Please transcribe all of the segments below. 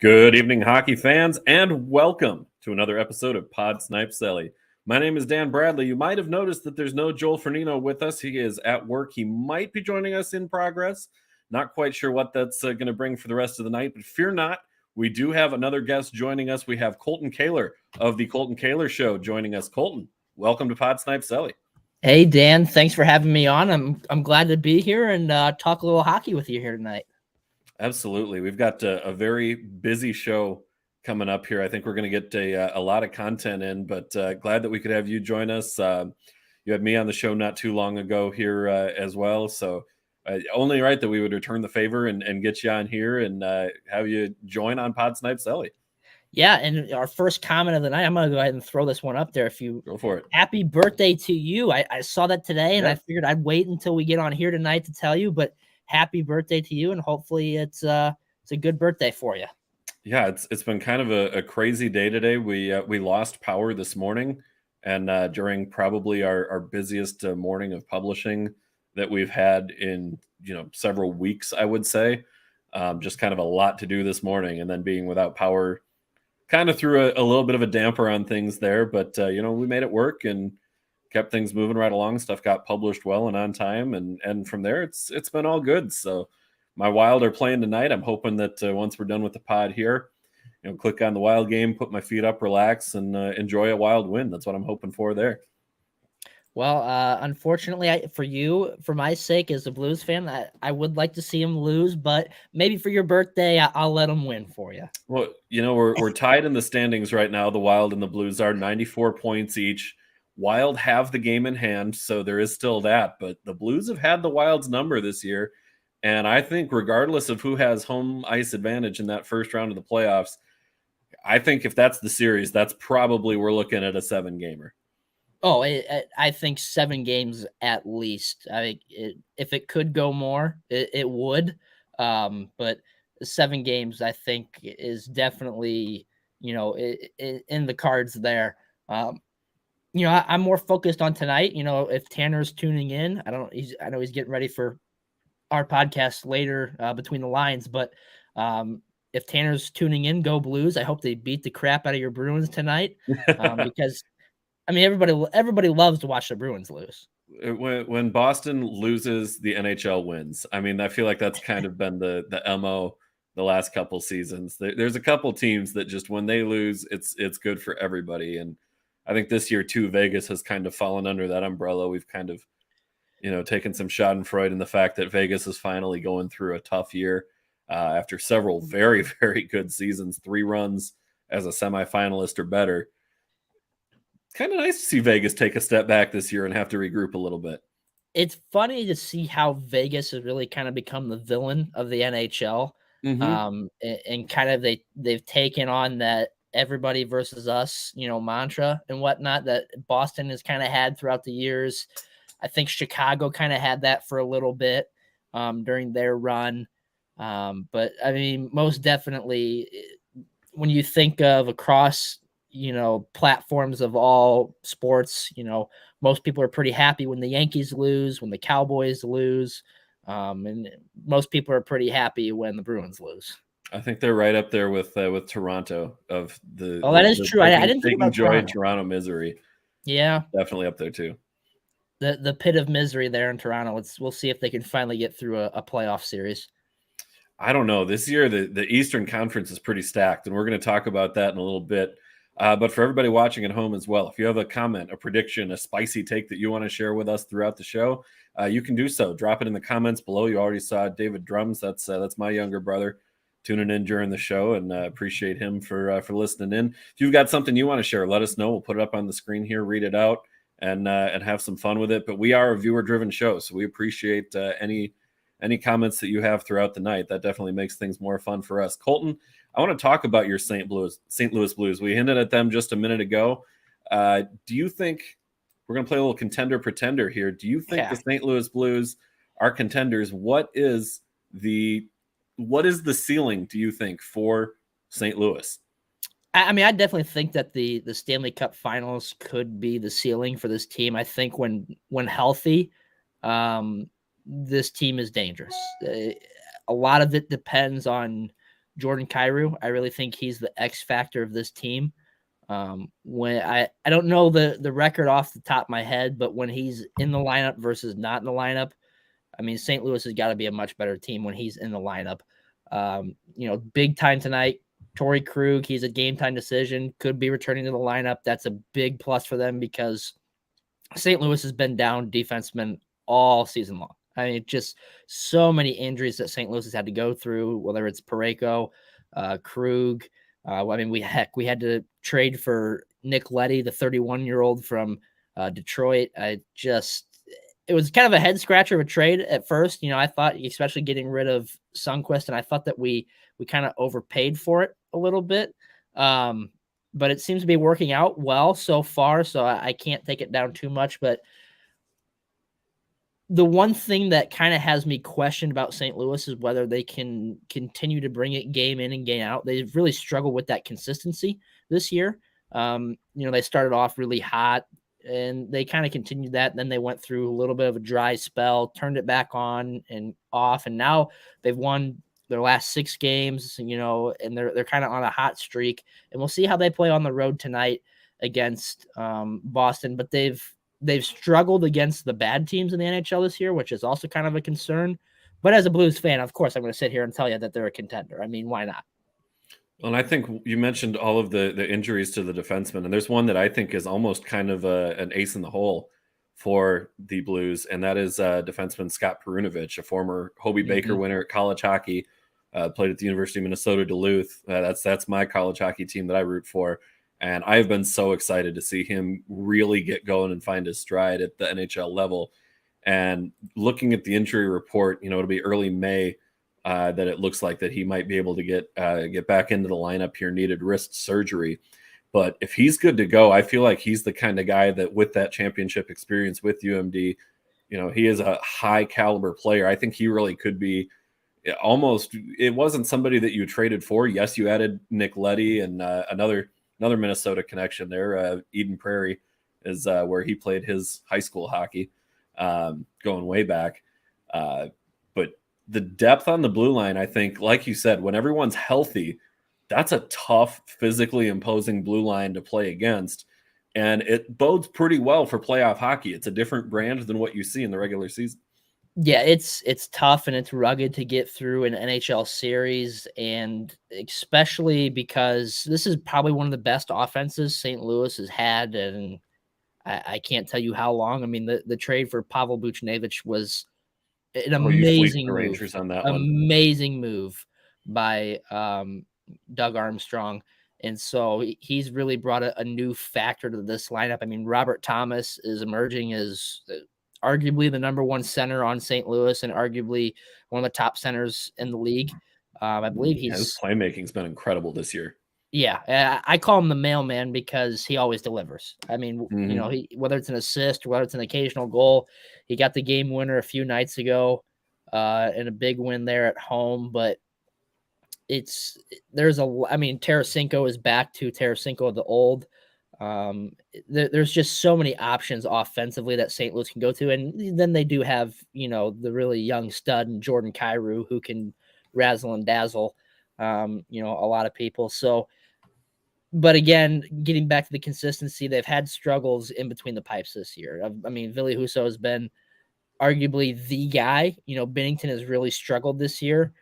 Good evening, hockey fans, and welcome to another episode of Pod Snipe Celly. My name is Dan Bradley. You might have noticed that there's no Joel Fernino with us. He is at work. He might be joining us in progress. Not quite sure what that's going to bring for the rest of the night, but fear not. We do have another guest joining us. We have Colten Kahler of the Colten Kahler Show joining us. Colten, welcome to Pod Snipe Celly. Hey, Dan, thanks for having me on. I'm glad to be here and talk a little hockey with you here tonight. Absolutely. We've got a very busy show coming up here. I think we're going to get a lot of content in, but glad that we could have you join us. You had me on the show not too long ago here as well. So only right that we would return the favor and get you on here and have you join on Pod Snipe Celly. Yeah, and our first comment of the night, I'm going to go ahead and throw this one up there. If you go for it. Happy birthday to you. I saw that today, and I figured I'd wait until we get on here tonight to tell you, but happy birthday to you, and hopefully it's a good birthday for you. Yeah, it's been kind of a crazy day today. We lost power this morning, and during probably our busiest morning of publishing that we've had in several weeks, I would say. Just kind of a lot to do this morning, and then being without power kind of threw a little bit of a damper on things there. But we made it work and kept things moving right along. Stuff got published well and on time, and from there it's been all good. So my Wild are playing tonight. I'm hoping that once we're done with the pod here, click on the Wild game, put my feet up, relax, and enjoy a Wild win. That's what I'm hoping for there. Well, unfortunately, for my sake as a Blues fan, I would like to see him lose, but maybe for your birthday, I'll let him win for you. Well, we're tied in the standings right now. The Wild and the Blues are 94 points each. Wild have the game in hand, so there is still that. But the Blues have had the Wild's number this year, and I think regardless of who has home ice advantage in that first round of the playoffs, I think if that's the series, that's probably we're looking at a 7-gamer. Oh, I think 7 games at least. I think if it could go more, it would. But 7 games, I think, is definitely in the cards there. I'm more focused on tonight. If Tanner's tuning in, I know he's getting ready for our podcast later between the lines, but if Tanner's tuning in, go Blues. I hope they beat the crap out of your Bruins tonight because. I mean, everybody loves to watch the Bruins lose. When Boston loses, the NHL wins. I mean, I feel like that's kind of been the MO the last couple seasons. There's a couple teams that just when they lose, it's good for everybody. And I think this year too, Vegas has kind of fallen under that umbrella. We've kind of, taken some schadenfreude in the fact that Vegas is finally going through a tough year after several very, very good seasons, 3 runs as a semifinalist or better. Kind of nice to see Vegas take a step back this year and have to regroup a little bit. It's funny to see how Vegas has really kind of become the villain of the NHL. Mm-hmm. And kind of they've taken on that everybody versus us, mantra and whatnot that Boston has kind of had throughout the years. I think Chicago kind of had that for a little bit during their run. But I mean, most definitely when you think of across platforms of all sports, most people are pretty happy when the Yankees lose, when the Cowboys lose, and most people are pretty happy when the Bruins lose. I think they're right up there with Toronto of the. Oh, that is true. I didn't think about joy, Toronto misery. Yeah, definitely up there too. The pit of misery there in Toronto. We'll see if they can finally get through a playoff series. I don't know. This year, the Eastern Conference is pretty stacked, and we're going to talk about that in a little bit. But for everybody watching at home as well, if you have a comment, a prediction, a spicy take that you want to share with us throughout the show, you can do so. Drop it in the comments below. You already saw David Drums. That's my younger brother tuning in during the show, and appreciate him for listening in. If you've got something you want to share, let us know. We'll put it up on the screen here, read it out, and have some fun with it. But we are a viewer-driven show, so we appreciate any comments that you have throughout the night. That definitely makes things more fun for us. Colten, I want to talk about your St. Louis Blues. We hinted at them just a minute ago. Do you think we're going to play a little contender-pretender here? Do you think the St. Louis Blues are contenders? What is the ceiling, do you think, for St. Louis? I mean, I definitely think that the Stanley Cup Finals could be the ceiling for this team. I think when healthy, this team is dangerous. A lot of it depends on Jordan Kyrou. I really think he's the X factor of this team. When I don't know the record off the top of my head, but when he's in the lineup versus not in the lineup, I mean, St. Louis has got to be a much better team when he's in the lineup. Big time tonight. Torrey Krug, he's a game time decision, could be returning to the lineup. That's a big plus for them because St. Louis has been down defensemen all season long. I mean, just so many injuries that St. Louis has had to go through, whether it's Parayko, Krug. We had to trade for Nick Leddy, the 31-year-old from Detroit. It was kind of a head scratcher of a trade at first. I thought, especially getting rid of Sundqvist, and I thought that we kind of overpaid for it a little bit. But it seems to be working out well so far, so I can't take it down too much. But the one thing that kind of has me questioned about St. Louis is whether they can continue to bring it game in and game out. They've really struggled with that consistency this year. They started off really hot, and they kind of continued that. And then they went through a little bit of a dry spell, turned it back on and off, and now they've won their last 6 games, and they're kind of on a hot streak. And we'll see how they play on the road tonight against Boston. But they've struggled against the bad teams in the NHL this year, which is also kind of a concern. But as a Blues fan, of course, I'm going to sit here and tell you that they're a contender. I mean, why not? Well, and I think you mentioned all of the injuries to the defensemen, and there's one that I think is almost kind of an ace in the hole for the Blues, and that is defenseman Scott Perunovich, a former Hobey Baker winner at college hockey, played at the University of Minnesota Duluth. That's my college hockey team that I root for, and I've been so excited to see him really get going and find his stride at the NHL level. And looking at the injury report, it'll be early May that it looks like that he might be able to get back into the lineup here, needed wrist surgery. But if he's good to go, I feel like he's the kind of guy that with that championship experience with UMD, he is a high caliber player. I think he really could be almost, it wasn't somebody that you traded for. Yes, you added Nick Leddy and another Minnesota connection there. Eden Prairie is where he played his high school hockey, going way back. But the depth on the blue line, I think, like you said, when everyone's healthy, that's a tough, physically imposing blue line to play against. And it bodes pretty well for playoff hockey. It's a different brand than what you see in the regular season. Yeah, it's tough and it's rugged to get through an NHL series, and especially because this is probably one of the best offenses St. Louis has had, and I can't tell you how long. I mean, the trade for Pavel Buchnevich was an amazing move. Rangers on that amazing move by Doug Armstrong. And so he's really brought a new factor to this lineup. I mean, Robert Thomas is emerging as arguably the number 1 center on St. Louis and arguably one of the top centers in the league. I believe his playmaking's been incredible this year. Yeah, I call him the mailman because he always delivers. I mean, whether it's an assist or whether it's an occasional goal, he got the game winner a few nights ago in a big win there at home. But Tarasenko is back to Tarasenko of the old. There's just so many options offensively that St. Louis can go to. And then they do have, the really young stud and Jordan Kyrou who can razzle and dazzle, a lot of people. So, but again, getting back to the consistency, they've had struggles in between the pipes this year. I mean, Ville Husso has been arguably the guy. Binnington has really struggled this year,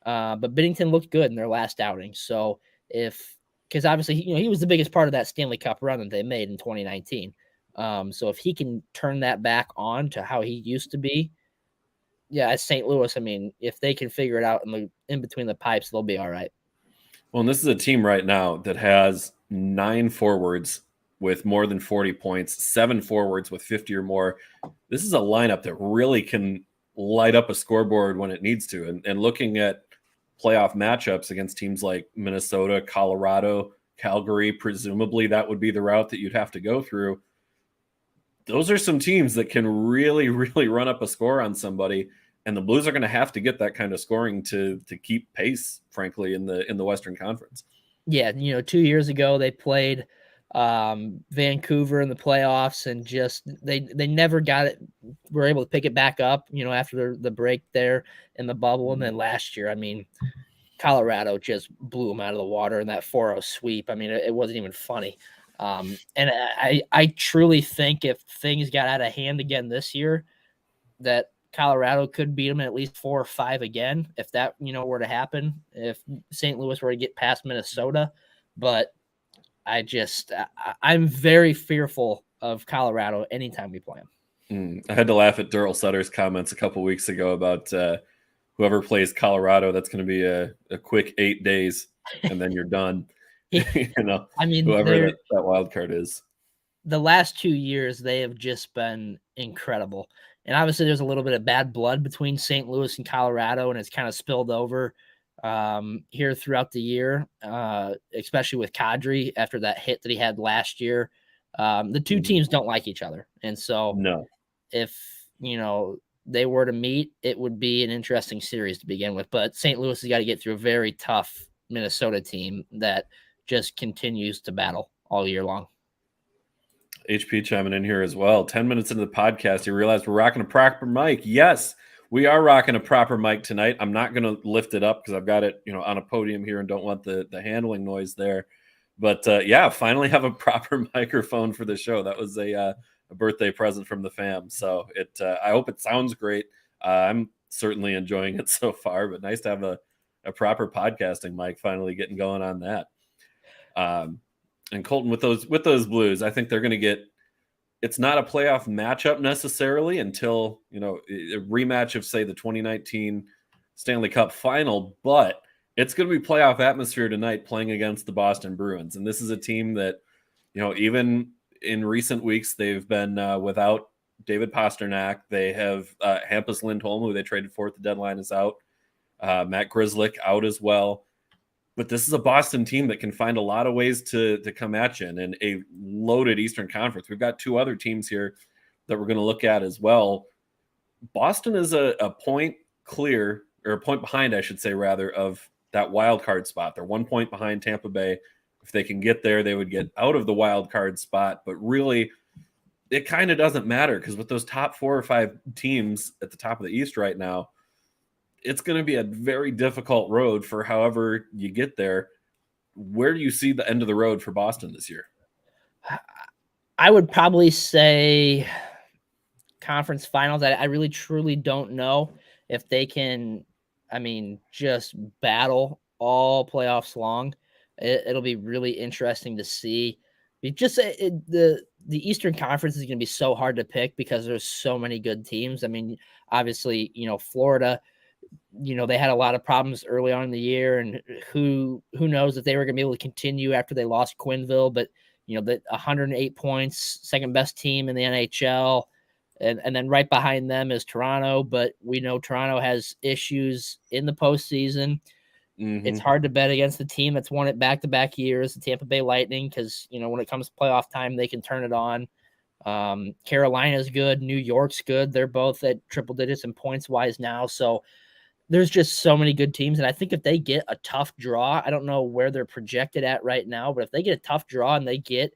but Binnington looked good in their last outing. So because obviously, he was the biggest part of that Stanley Cup run that they made in 2019. So if he can turn that back on to how he used to be, yeah, at St. Louis, I mean, if they can figure it out in between the pipes, they'll be all right. Well, and this is a team right now that has 9 forwards with more than 40 points, 7 forwards with 50 or more. This is a lineup that really can light up a scoreboard when it needs to. And looking at playoff matchups against teams like Minnesota, Colorado, Calgary, presumably that would be the route that you'd have to go through. Those are some teams that can really, really run up a score on somebody. And the Blues are going to have to get that kind of scoring to keep pace, frankly, in the Western Conference. Yeah, 2 years ago they played Vancouver in the playoffs, and just they never got it. Were able to pick it back up, after the break there in the bubble. And then last year, I mean, Colorado just blew them out of the water in that 4-0 sweep. I mean, it wasn't even funny. And I truly think if things got out of hand again this year, that Colorado could beat them in at least 4 or 5 again, if that, were to happen, if St. Louis were to get past Minnesota. But I'm very fearful of Colorado anytime we play them. I had to laugh at Daryl Sutter's comments a couple weeks ago about whoever plays Colorado, that's going to be a quick 8 days, and then you're done. I mean, whoever that wild card is. The last 2 years, they have just been incredible. And obviously, there's a little bit of bad blood between St. Louis and Colorado, and it's kind of spilled over here throughout the year, especially with Kadri after that hit that he had last year. The two teams don't like each other. And so if, they were to meet, it would be an interesting series to begin with. But St. Louis has got to get through a very tough Minnesota team that just continues to battle all year long. HP chiming in here as well. 10 minutes into the podcast, you realize we're rocking a proper mic. Yes, we are rocking a proper mic tonight. I'm not going to lift it up because I've got it, on a podium here and don't want the handling noise there. But finally have a proper microphone for the show. That was a birthday present from the fam. So I hope it sounds great. I'm certainly enjoying it so far, but nice to have a proper podcasting mic finally getting going on that. And Colten, with those Blues, I think they're going to get. It's not a playoff matchup necessarily until a rematch of, say, the 2019 Stanley Cup Final, but it's going to be playoff atmosphere tonight playing against the Boston Bruins, and this is a team that even in recent weeks they've been without David Pastrnak. They have Hampus Lindholm, who they traded for at the deadline, is out. Matt Grzelcyk out as well. But this is a Boston team that can find a lot of ways to come at you in a loaded Eastern Conference. We've got 2 other teams here that we're going to look at as well. Boston is a point clear, or a point behind, I should say, rather, of that wild card spot. They're 1 point behind Tampa Bay. If they can get there, they would get out of the wild card spot. But really, it kind of doesn't matter because with those top 4 or 5 teams at the top of the East right now, it's going to be a very difficult road for however you get there. Where do you see the end of the road for Boston this year? I would probably say conference finals. I really, truly don't know if they can, just battle all playoffs long. It'll be really interesting to see. The Eastern Conference is going to be so hard to pick because there's so many good teams. Obviously, Florida, they had a lot of problems early on in the year, and who knows if they were going to be able to continue after they lost Quenneville, but the 108 points, second best team in the NHL. And then right behind them is Toronto, but we know Toronto has issues in the postseason. Mm-hmm. It's hard to bet against the team that's won it back-to-back years, the Tampa Bay Lightning, because, when it comes to playoff time, they can turn it on. Carolina's good. New York's good. They're both at triple digits in points-wise now. So there's just so many good teams. And I think if they get a tough draw, I don't know where they're projected at right now, but if they get a tough draw and they get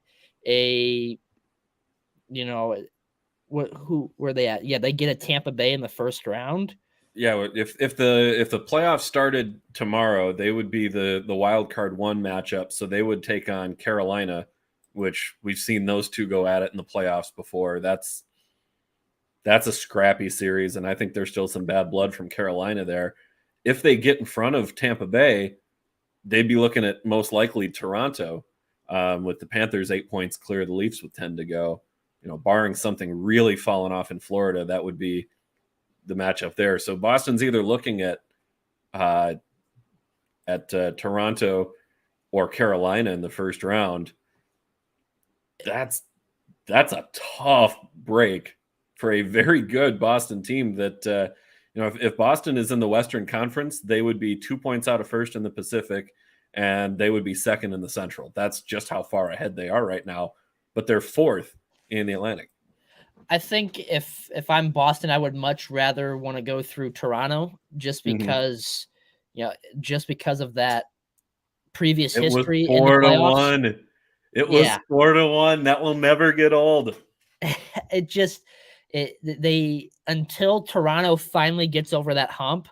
where they at? Yeah, they get a Tampa Bay in the first round. Yeah, if the playoffs started tomorrow, they would be the wild card 1 matchup. So they would take on Carolina, which we've seen those two go at it in the playoffs before. That's a scrappy series, and I think there's still some bad blood from Carolina there. If they get in front of Tampa Bay, they'd be looking at most likely Toronto, with the Panthers 8 points clear of the Leafs with 10 to go. Barring something really falling off in Florida, that would be the matchup there. So Boston's either looking at Toronto or Carolina in the first round. That's a tough break for a very good Boston team that, if Boston is in the Western Conference, they would be 2 points out of first in the Pacific, and they would be second in the Central. That's just how far ahead they are right now, but they're 4th in the Atlantic. I think if I'm Boston, I would much rather want to go through Toronto just because, just because of that previous history in the playoffs. It was 4-1. That will never get old. They until Toronto finally gets over that hump,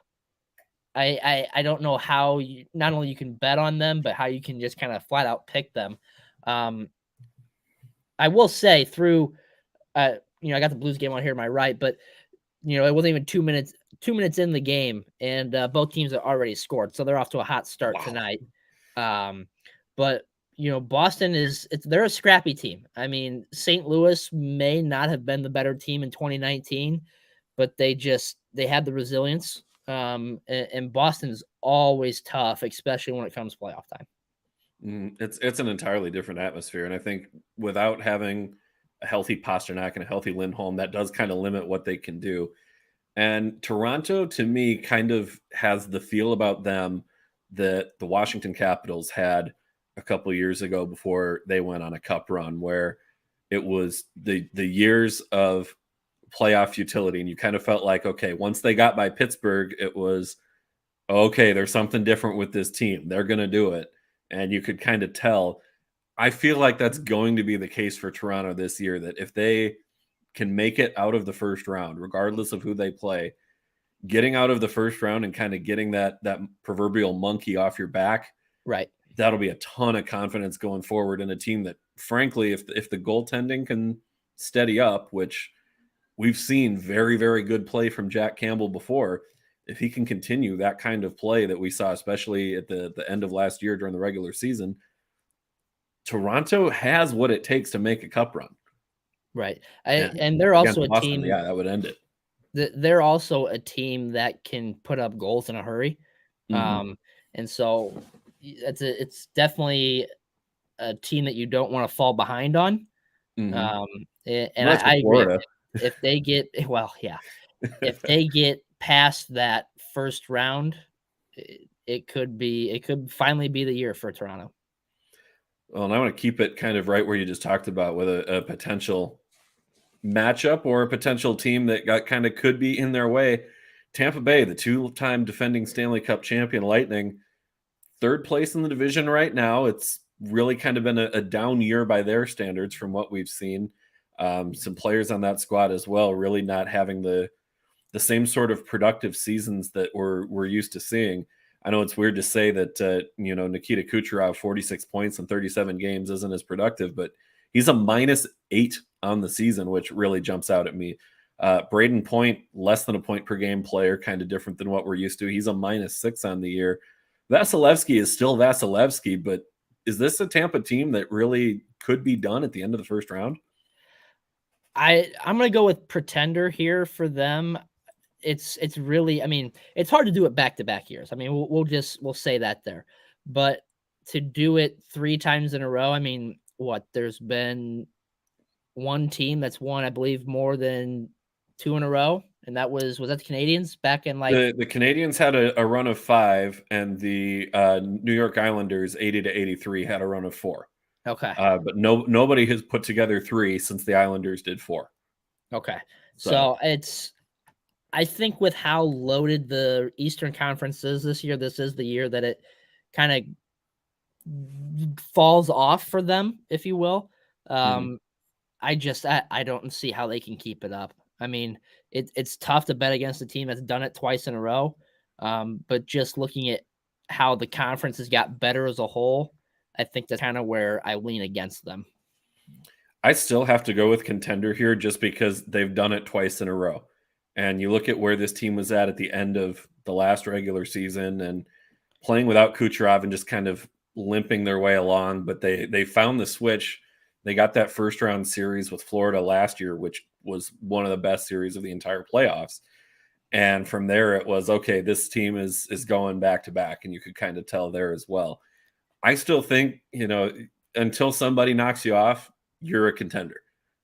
I don't know how not only you can bet on them, but how you can just kind of flat out pick them. I will say through, I got the Blues game on here to my right, but it wasn't even 2 minutes in the game, and both teams have already scored, so they're off to a hot start tonight. But Boston they're a scrappy team. I mean, St. Louis may not have been the better team in 2019, but they had the resilience. And Boston's always tough, especially when it comes to playoff time. It's an entirely different atmosphere, and I think without having a healthy Pasternak and a healthy Lindholm, that does kind of limit what they can do. And Toronto, to me, kind of has the feel about them that the Washington Capitals had a couple of years ago before they went on a cup run, where it was the years of playoff futility, and you kind of felt like, okay, once they got by Pittsburgh, it was okay, there's something different with this team. They're going to do it. And you could kind of tell. I feel like that's going to be the case for Toronto this year, that if they can make it out of the first round, regardless of who they play, getting out of the first round and kind of getting that proverbial monkey off your back, right? That'll be a ton of confidence going forward in a team that, frankly, if the goaltending can steady up, which we've seen very, very good play from Jack Campbell before, if he can continue that kind of play that we saw, especially at the end of last year during the regular season, Toronto has what it takes to make a cup run. Right. And they're also a Boston, team. Yeah, that would end it. They're also a team that can put up goals in a hurry. And so it's definitely a team that you don't want to fall behind on. And I agree. If they get, if they get past that first round, it could finally be the year for Toronto. Well, and I want to keep it kind of right where you just talked about, with a potential matchup or a potential team that kind of could be in their way. Tampa Bay, the two-time defending Stanley Cup champion Lightning, third place in the division right now. It's really kind of been a down year by their standards from what we've seen. Some players on that squad as well really not having the same sort of productive seasons that we're used to seeing. I know it's weird to say that Nikita Kucherov, 46 points in 37 games, isn't as productive, but he's a -8 on the season, which really jumps out at me. Braden Point, less than a point per game player, kind of different than what we're used to. He's a -6 on the year. Vasilevsky is still Vasilevsky, but is this a Tampa team that really could be done at the end of the first round? I'm going to go with pretender here for them. It's really, I mean, it's hard to do it back-to-back years. I mean, we'll say that there. But to do it 3 times in a row, I mean, there's been one team that's won, I believe, more than 2 in a row, and was that the Canadiens back in the Canadiens had a run of 5, and the New York Islanders 80 to 83 had a run of 4. Okay. But nobody has put together 3 since the Islanders did 4. Okay. So I think with how loaded the Eastern Conference is this year, this is the year that it kind of falls off for them, if you will. I don't see how they can keep it up. I mean, it's tough to bet against a team that's done it twice in a row. But just looking at how the conference has got better as a whole, I think that's kind of where I lean against them. I still have to go with contender here just because they've done it twice in a row. And you look at where this team was at the end of the last regular season and playing without Kucherov and just kind of limping their way along. But they found the switch. They got that first round series with Florida last year, which was one of the best series of the entire playoffs. And from there, it was, okay, this team is going back to back. And you could kind of tell there as well. I still think, until somebody knocks you off, you're a contender.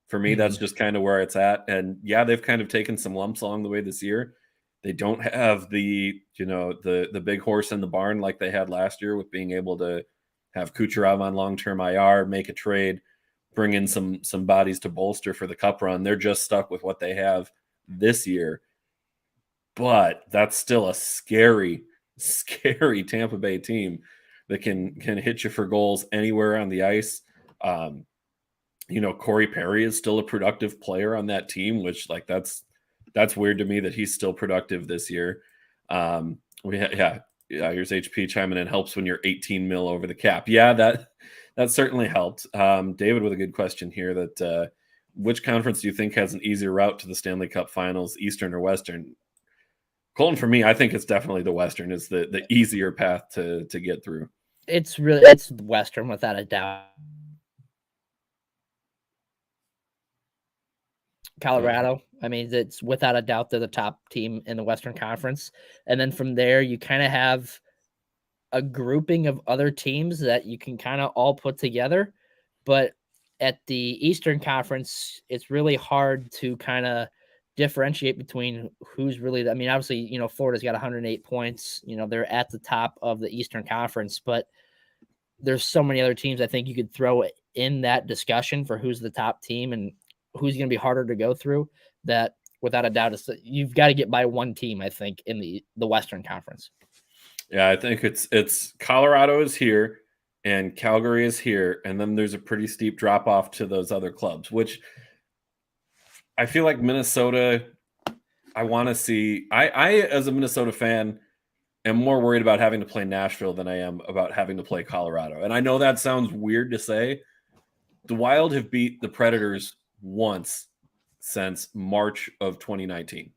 For me, that's just kind of where it's at. And yeah, they've kind of taken some lumps along the way this year. They don't have the big horse in the barn like they had last year, with being able to have Kucherov on long-term IR, make a trade, bring in some bodies to bolster for the cup run. They're just stuck with what they have this year. But that's still a scary, scary Tampa Bay team that can hit you for goals anywhere on the ice. Corey Perry is still a productive player on that team, which that's weird to me that he's still productive this year. Yeah. Here's HP chiming in. Helps when you're 18 mil over the cap. Yeah, that certainly helped. David with a good question here. That which conference do you think has an easier route to the Stanley Cup Finals, Eastern or Western? Colton, for me, I think it's definitely the Western is the easier path to get through. It's Western without a doubt. Colorado. I mean, it's without a doubt they're the top team in the Western Conference. And then from there, you kind of have a grouping of other teams that you can kind of all put together. But at the Eastern Conference, it's really hard to kind of differentiate between who's really, I mean, obviously, Florida's got 108 points. They're at the top of the Eastern Conference, but there's so many other teams I think you could throw in that discussion for who's the top team and who's going to be harder to go through. That without a doubt, you've got to get by one team, I think, in the Western Conference. Yeah, I think it's Colorado is here and Calgary is here, and then there's a pretty steep drop off to those other clubs, which I feel like Minnesota. I want to see. I as a Minnesota fan am more worried about having to play Nashville than I am about having to play Colorado. And I know that sounds weird to say. The Wild have beat the Predators once since March of 2019.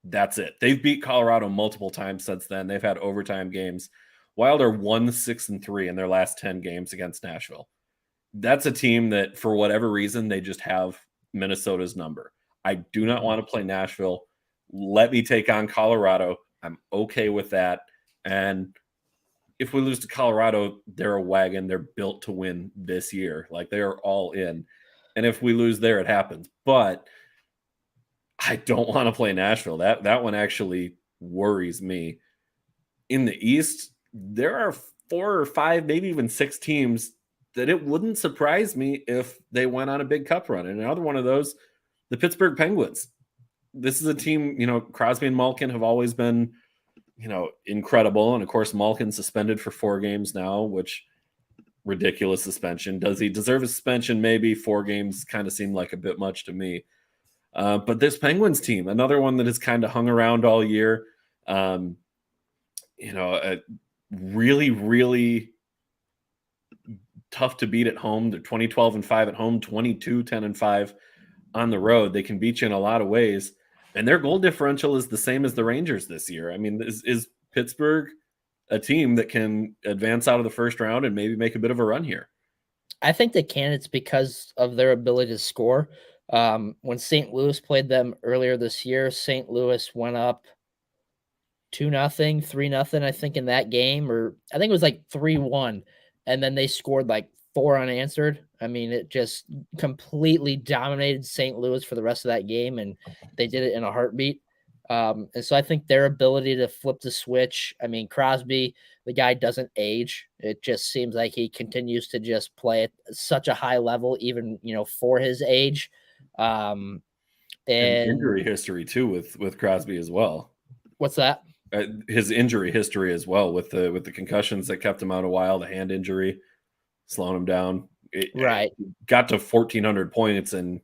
That's it. They've beat Colorado multiple times since then. They've had overtime games. Wild are 1-6-3 in their last 10 games against Nashville. That's a team that, for whatever reason, they just have Minnesota's number. I do not want to play Nashville. Let me take on Colorado. I'm okay with that. And if we lose to Colorado, they're a wagon. They're built to win this year. Like, they are all in. And if we lose there, it happens. But I don't want to play Nashville. That one actually worries me. In the East, there are 4 or 5, maybe even 6 teams that it wouldn't surprise me if they went on a big cup run. And another one of those, the Pittsburgh Penguins. This is a team, Crosby and Malkin have always been, incredible. And of course, Malkin suspended for 4 games now, which ridiculous suspension. Does he deserve a suspension? Maybe 4 games kind of seemed like a bit much to me. But this Penguins team, another one that has kind of hung around all year, really, really tough to beat at home. They're 20-12-5 at home, 22-10-5 on the road. They can beat you in a lot of ways. And their goal differential is the same as the Rangers this year. I mean, is Pittsburgh a team that can advance out of the first round and maybe make a bit of a run here? I think they can. It's because of their ability to score. When St. Louis played them earlier this year, St. Louis went up 2-0, 3-0, I think, in that game, or I think it was like 3-1. And then they scored like 4 unanswered. I mean, it just completely dominated St. Louis for the rest of that game, and they did it in a heartbeat. And so I think their ability to flip the switch, I mean, Crosby, the guy doesn't age. It just seems like he continues to just play at such a high level, even, for his age. And injury history too with Crosby as well. What's that? His injury history as well with the concussions that kept him out a while, the hand injury slowing him down. Right. Got to 1,400 points, and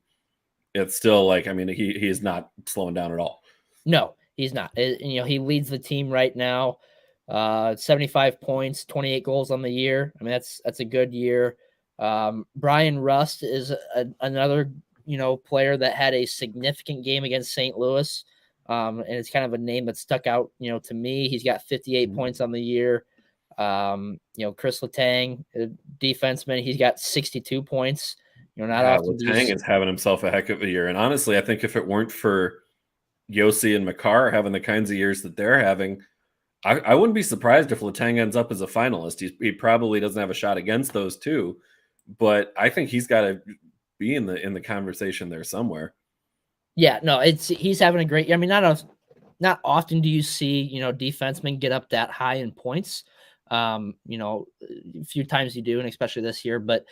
it's still like, I mean, he is not slowing down at all. No, he's not. He leads the team right now. 75 points, 28 goals on the year. I mean, that's a good year. Brian Rust is another, player that had a significant game against St. Louis. And it's kind of a name that stuck out, to me. He's got 58 points on the year. Chris Letang, defenseman, he's got 62 points. Not often. Letang is having himself a heck of a year. And honestly, I think if it weren't for Yossi and Makar having the kinds of years that they're having, I wouldn't be surprised if Letang ends up as a finalist. He probably doesn't have a shot against those two, but I think he's got to be in the conversation there somewhere. Yeah, no, he's having a great year. I mean, not often do you see, defensemen get up that high in points. A few times you do, and especially this year, but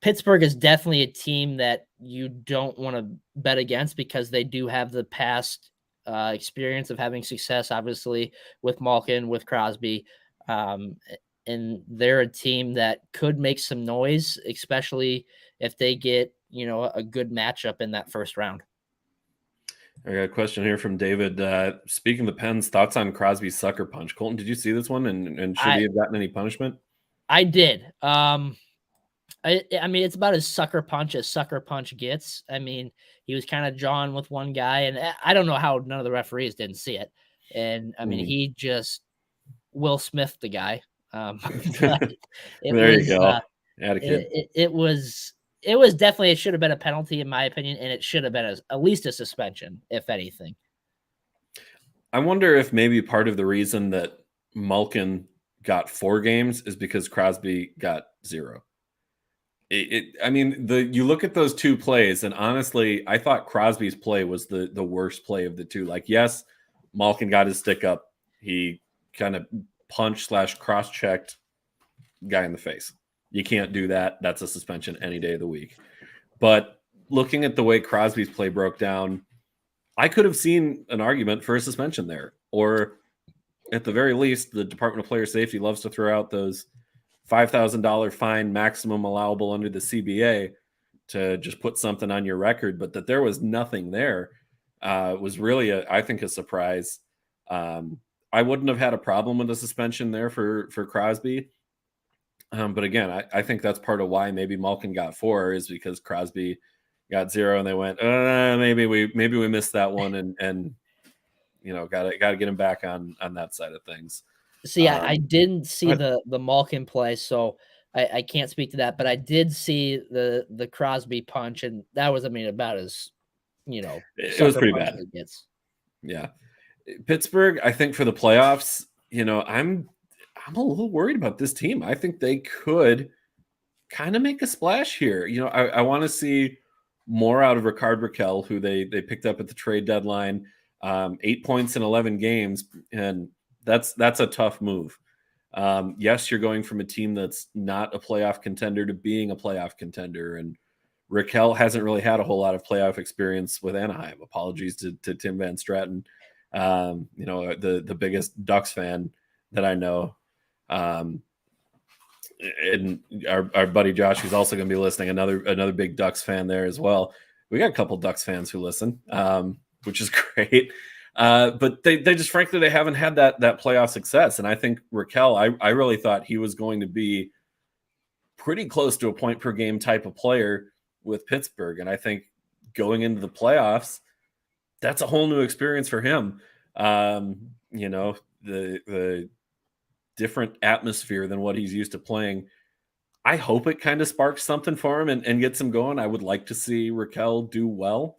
Pittsburgh is definitely a team that you don't want to bet against because they do have the past experience of having success, obviously, with Malkin, with Crosby. And they're a team that could make some noise, especially if they get, a good matchup in that first round. I got a question here from David. Speaking of the Pens, thoughts on Crosby's sucker punch? Colton, did you see this one? And should he have gotten any punishment? I did. I mean, it's about as sucker punch gets. I mean, he was kind of jawing with one guy, and I don't know how none of the referees didn't see it. And I mean, he just Will Smith the guy. But it There was you go. Kid. it was definitely, it should have been a penalty in my opinion, and it should have been at least a suspension, if anything. I wonder if maybe part of the reason that Malkin got 4 games is because Crosby got 0. I mean, you look at those 2 plays, and honestly, I thought Crosby's play was the worst play of the 2. Like, yes, Malkin got his stick up. He kind of punched / cross-checked guy in the face. You can't do that. That's a suspension any day of the week. But looking at the way Crosby's play broke down, I could have seen an argument for a suspension there. Or at the very least, the Department of Player Safety loves to throw out those $5,000 fine maximum allowable under the CBA to just put something on your record. But that there was nothing there was really, I think, a surprise. I wouldn't have had a problem with a suspension there for Crosby. But again, I think that's part of why maybe Malkin got 4 is because Crosby got 0, and they went, maybe we missed that one, and got to get him back on that side of things. See, I didn't see the Malkin play, so I can't speak to that. But I did see the Crosby punch, and that was, I mean, about as it was pretty bad. Yeah, Pittsburgh. I think for the playoffs, I'm a little worried about this team. I think they could kind of make a splash here. I want to see more out of Rickard Rakell, who they picked up at the trade deadline. 8 points in 11 games, and that's a tough move. Yes, you're going from a team that's not a playoff contender to being a playoff contender, and Rakell hasn't really had a whole lot of playoff experience with Anaheim. Apologies to Tim Van Stratton, the biggest Ducks fan that I know. And our buddy Josh, who's also going to be listening, another big Ducks fan there as well. We got a couple Ducks fans who listen, which is great. But they just, frankly, they haven't had that playoff success. And I think Rakell, I really thought he was going to be pretty close to a point per game type of player with Pittsburgh. And I think going into the playoffs, that's a whole new experience for him. The different atmosphere than what he's used to playing. I hope it kind of sparks something for him and gets him going. I would like to see Rakell do well.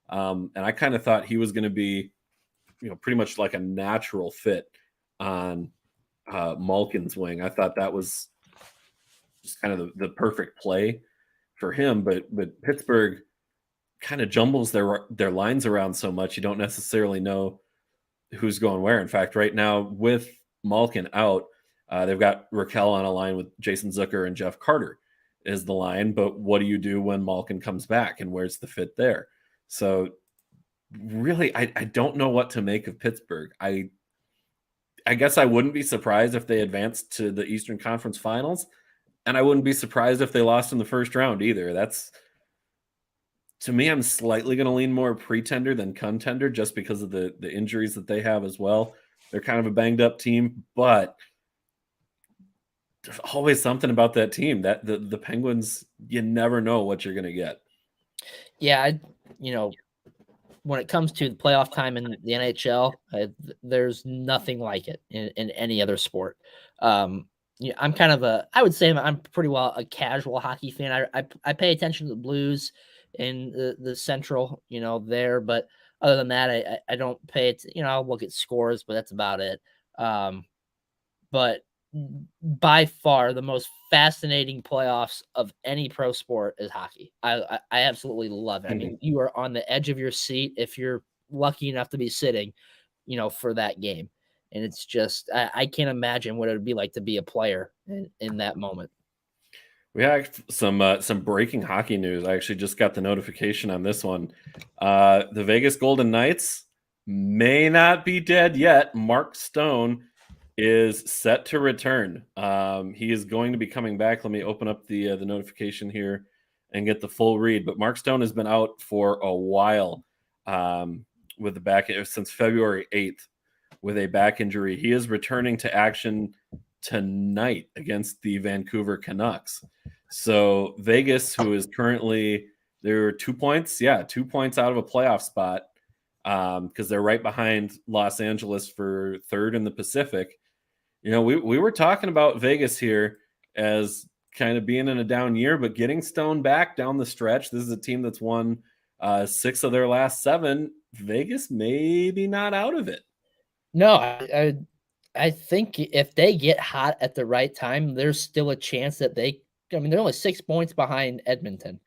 And I kind of thought he was going to be, pretty much like a natural fit on Malkin's wing. I thought that was just kind of the perfect play for him. But Pittsburgh kind of jumbles their lines around so much, you don't necessarily know who's going where. In fact, right now with Malkin out, they've got Rakell on a line with Jason Zucker and Jeff Carter is the line. But what do you do when Malkin comes back, and where's the fit there? So really, I don't know what to make of Pittsburgh. I guess I wouldn't be surprised if they advanced to the Eastern Conference Finals, and I wouldn't be surprised if they lost in the first round either. That's, to me, I'm slightly going to lean more pretender than contender just because of the injuries that they have as well. They're kind of a banged up team, but there's always something about that team that the Penguins, you never know what you're going to get. Yeah. When it comes to the playoff time in the NHL, there's nothing like it in any other sport. I'm kind of I would say I'm pretty well a casual hockey fan. I pay attention to the Blues in the Central, there, but other than that, I don't pay it. I'll look at scores, but that's about it. But by far the most fascinating playoffs of any pro sport is hockey. I absolutely love it. I mean, you are on the edge of your seat if you're lucky enough to be sitting, for that game. And it's just, I can't imagine what it would be like to be a player in that moment. We have some breaking hockey news. I actually just got the notification on this one. The Vegas Golden Knights may not be dead yet. Mark Stone is set to return. He is going to be coming back. Let me open up the notification here and get the full read. But Mark Stone has been out for a while with the back since February 8th with a back injury. He is returning to action tonight against the Vancouver Canucks. So Vegas, who is currently, they're 2 points, 2 points out of a playoff spot, because they're right behind Los Angeles for third in the Pacific. We were talking about Vegas here as kind of being in a down year, but getting Stone back down the stretch. This is a team that's won 6 of their last 7. Vegas maybe not out of it. No, I think if they get hot at the right time, there's still a chance that they're only 6 points behind Edmonton.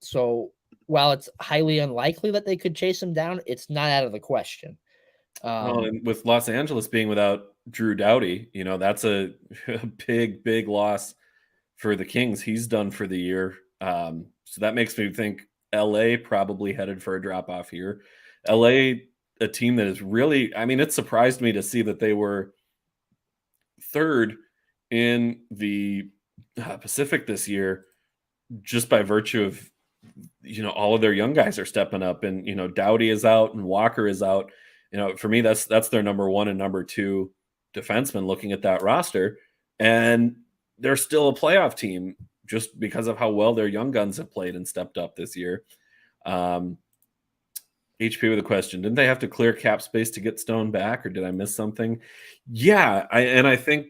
So while it's highly unlikely that they could chase them down, it's not out of the question. And with Los Angeles being without Drew Doughty, that's a big loss for the Kings. He's done for the year. So that makes me think LA probably headed for a drop off here. LA, a team that is really, it surprised me to see that they were third in the Pacific this year, just by virtue of, all of their young guys are stepping up, and, Doughty is out and Walker is out. For me, that's their number 1 and number 2 defensemen looking at that roster. And they're still a playoff team just because of how well their young guns have played and stepped up this year. HP with a question. Didn't they have to clear cap space to get Stone back, or did I miss something? Yeah. I think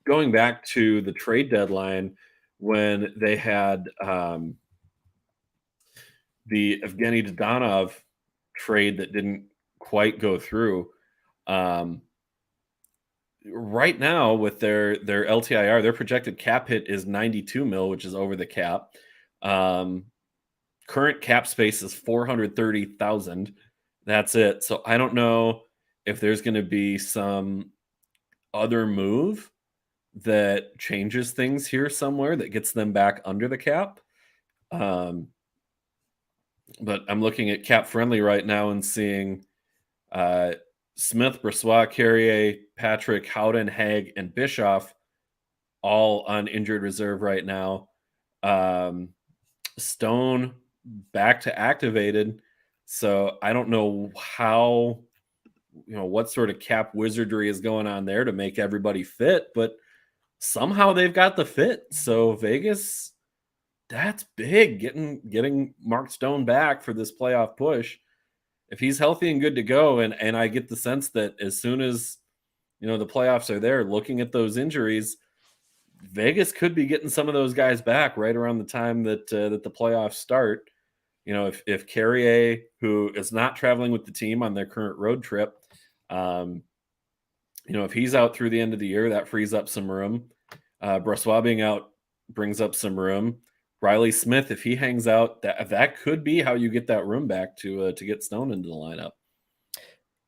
going back to the trade deadline when they had the Evgeny Dadonov trade that didn't quite go through. Right now with their LTIR, their projected cap hit is 92 mil, which is over the cap. Current cap space is 430,000. That's it. So I don't know if there's going to be some other move that changes things here somewhere that gets them back under the cap. But I'm looking at Cap Friendly right now and seeing Smith, Brossoit, Carrier, Patrick, Howden, Haig, and Bischoff all on injured reserve right now. Stone back to activated. So I don't know how, what sort of cap wizardry is going on there to make everybody fit, but somehow they've got the fit. So Vegas, that's big, getting Mark Stone back for this playoff push. If he's healthy and good to go, and I get the sense that as soon as the playoffs are there, looking at those injuries, Vegas could be getting some of those guys back right around the time that the playoffs start. If Carrier, who is not traveling with the team on their current road trip, if he's out through the end of the year, that frees up some room. Brossoit being out brings up some room. Riley Smith, if he hangs out, that could be how you get that room back to get Stone into the lineup.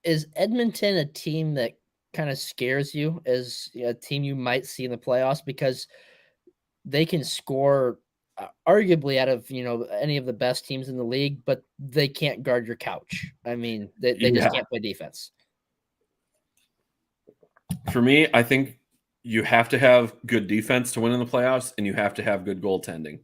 Is Edmonton a team that kind of scares you as a team you might see in the playoffs, because they can score arguably out of any of the best teams in the league, but they can't guard your couch? They just can't play defense. For me, I think you have to have good defense to win in the playoffs, and you have to have good goaltending.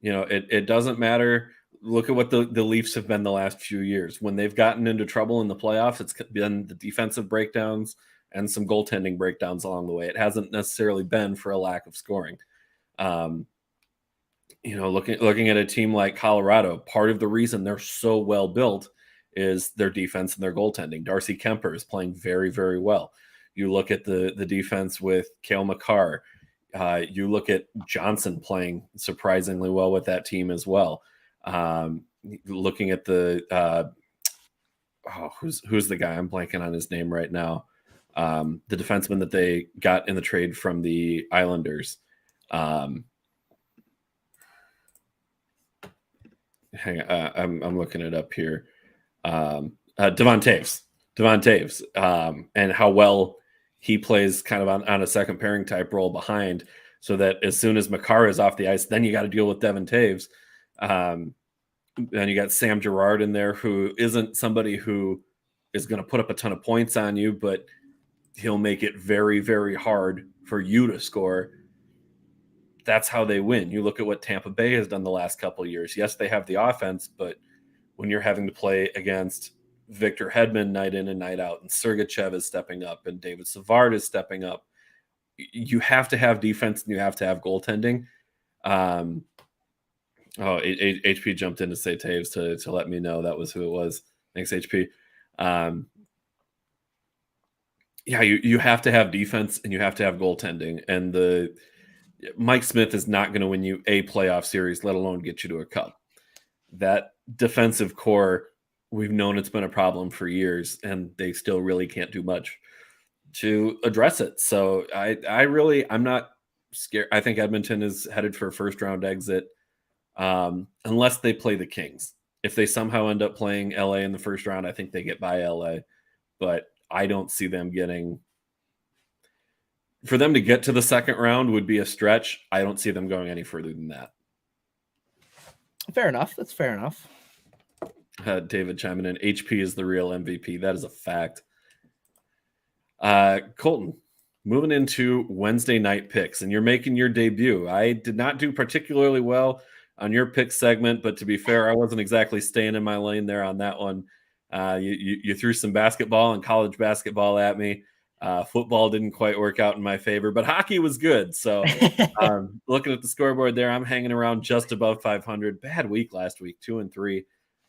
It doesn't matter. Look at what the Leafs have been the last few years. When they've gotten into trouble in the playoffs, it's been the defensive breakdowns and some goaltending breakdowns along the way. It hasn't necessarily been for a lack of scoring. Looking at a team like Colorado, part of the reason they're so well built is their defense and their goaltending. Darcy Kemper is playing very, very well. You look at the defense with Cale Makar. You look at Johnson playing surprisingly well with that team as well. Looking at the who's the guy? I'm blanking on his name right now. The defenseman that they got in the trade from the Islanders. Hang on, I'm looking it up here. Devon Taves, and how well he plays kind of on a second pairing type role behind, so that as soon as Makar is off the ice, then you got to deal with Devon Taves. Then you got Sam Girard in there, who isn't somebody who is going to put up a ton of points on you, but he'll make it very, very hard for you to score. That's how they win. You look at what Tampa Bay has done the last couple of years. Yes, they have the offense, but when you're having to play against Victor Hedman night in and night out, and Sergachev is stepping up, and David Savard is stepping up. You have to have defense and you have to have goaltending. HP jumped in to say Taves to let me know that was who it was. Thanks, HP. You have to have defense and you have to have goaltending. And Mike Smith is not going to win you a playoff series, let alone get you to a cup. That defensive core, we've known it's been a problem for years, and they still really can't do much to address it. So I'm not scared. I think Edmonton is headed for a first round exit, unless they play the Kings. If they somehow end up playing LA in the first round, I think they get by LA, but I don't see them getting. For them to get to the second round would be a stretch. I don't see them going any further than that. Fair enough. That's fair enough. David chiming in. HP is the real MVP. That is a fact. Colten, moving into Wednesday night picks, and you're making your debut. I did not do particularly well on your pick segment, but to be fair, I wasn't exactly staying in my lane there on that one. You threw some basketball and college basketball at me. Football didn't quite work out in my favor, but hockey was good. So looking at the scoreboard there, I'm hanging around just above 500. Bad week last week, 2-3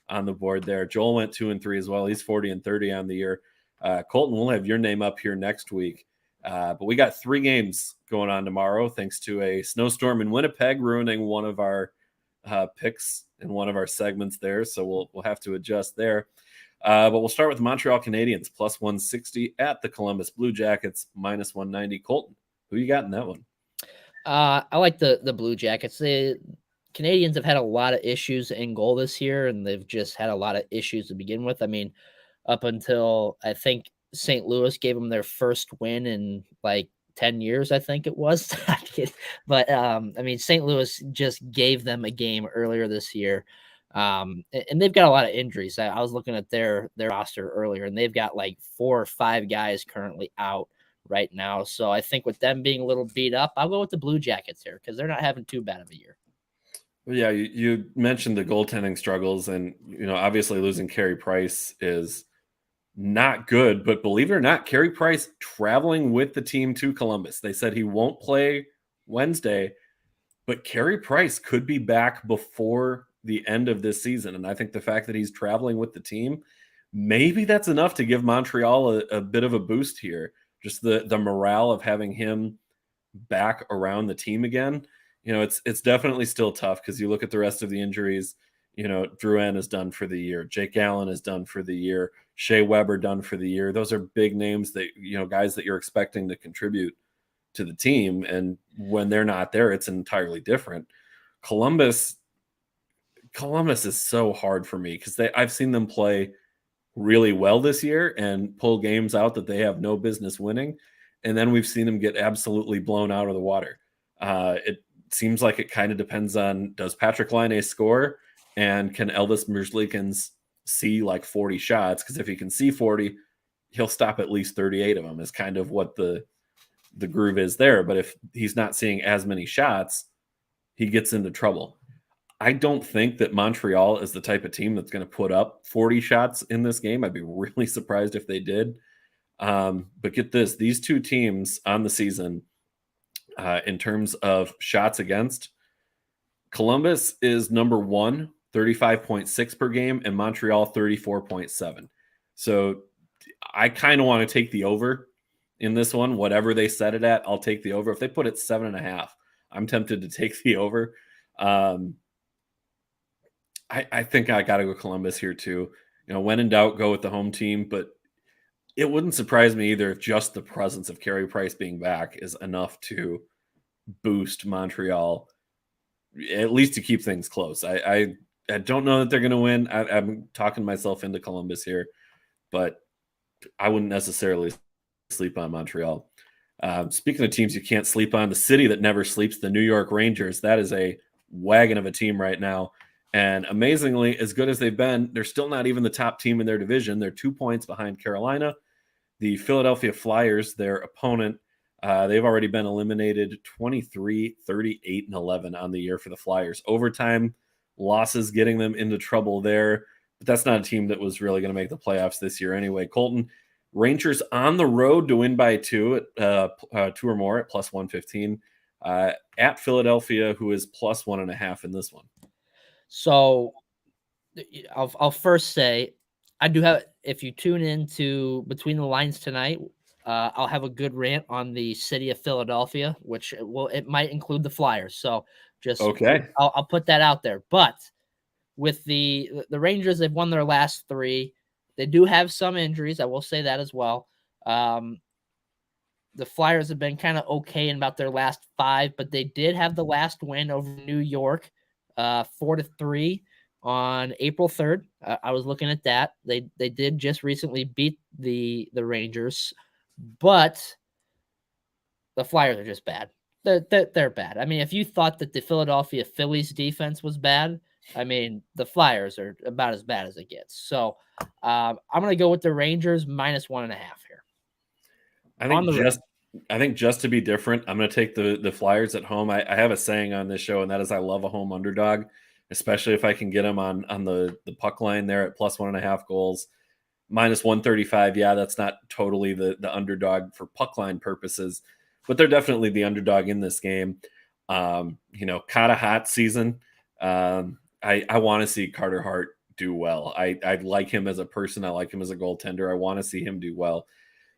on the board there. Joel went 2-3 as well. He's 40-30 on the year. Colten, we'll have your name up here next week. But we got 3 games going on tomorrow, thanks to a snowstorm in Winnipeg ruining one of our picks in one of our segments there. So we'll have to adjust there. But we'll start with the Montreal Canadiens, plus 160 at the Columbus Blue Jackets, minus 190. Colten, who you got in that one? I like the Blue Jackets. The Canadians have had a lot of issues in goal this year, and they've just had a lot of issues to begin with. I mean, up until I think St. Louis gave them their first win in like 10 years, I think it was. But I mean, St. Louis just gave them a game earlier this year. And they've got a lot of injuries. I was looking at their roster earlier, and they've got like 4 or 5 guys currently out right now. So I think with them being a little beat up, I'll go with the Blue Jackets here because they're not having too bad of a year. Well, yeah, you mentioned the goaltending struggles, and obviously losing Carey Price is not good. But believe it or not, Carey Price traveling with the team to Columbus. They said he won't play Wednesday, but Carey Price could be back before the end of this season. And I think the fact that he's traveling with the team, maybe that's enough to give Montreal a bit of a boost here. Just the morale of having him back around the team again. It's definitely still tough because you look at the rest of the injuries. Drouin is done for the year. Jake Allen is done for the year. Shea Weber done for the year. Those are big names that, guys that you're expecting to contribute to the team. And when they're not there, it's entirely different. Columbus is so hard for me because I've seen them play really well this year and pull games out that they have no business winning. And then we've seen them get absolutely blown out of the water. It seems like it kind of depends on, does Patrick Laine score and can Elvis Merzlikins see like 40 shots? Because if he can see 40, he'll stop at least 38 of them is kind of what the groove is there. But if he's not seeing as many shots, he gets into trouble. I don't think that Montreal is the type of team that's going to put up 40 shots in this game. I'd be really surprised if they did. But get this, these two teams on the season, in terms of shots against, Columbus is number 1, 35.6 per game, and Montreal 34.7. So I kind of want to take the over in this one. Whatever they set it at, I'll take the over. If they put it 7.5, I'm tempted to take the over. I think I got to go Columbus here too. When in doubt, go with the home team, but it wouldn't surprise me either if just the presence of Carey Price being back is enough to boost Montreal, at least to keep things close. I don't know that they're going to win. I'm talking myself into Columbus here, but I wouldn't necessarily sleep on Montreal. Speaking of teams you can't sleep on, the city that never sleeps, the New York Rangers, that is a wagon of a team right now. And amazingly, as good as they've been, they're still not even the top team in their division. They're 2 points behind Carolina. The Philadelphia Flyers, their opponent, they've already been eliminated 23, 38, and 11 on the year for the Flyers. Overtime losses getting them into trouble there. but that's not a team that was really going to make the playoffs this year anyway. Colten, Rangers on the road to win by 2 at 2 or more at plus 115. At Philadelphia, who is plus 1.5 in this one. So I'll first say I do have, if you tune into Between the Lines tonight, I'll have a good rant on the city of Philadelphia, which it might include the Flyers. So just okay, I'll put that out there. But with the Rangers, they've won their last 3. They do have some injuries. I will say that as well. The Flyers have been kind of okay in about their last 5, but they did have the last win over New York, 4-3 on April 3rd. I was looking at that. They did just recently beat the Rangers, but the Flyers are just bad. They're bad. I mean, if you thought that the Philadelphia Phillies defense was bad, I mean, the Flyers are about as bad as it gets. So I'm going to go with the Rangers -1.5 here. I think just to be different, I'm going to take the Flyers at home. I have a saying on this show, and that is I love a home underdog, especially if I can get them on the puck line there at plus 1.5 goals. -135. Yeah, that's not totally the underdog for puck line purposes, but they're definitely the underdog in this game. Caught a hot season. I want to see Carter Hart do well. I like him as a person. I like him as a goaltender. I want to see him do well.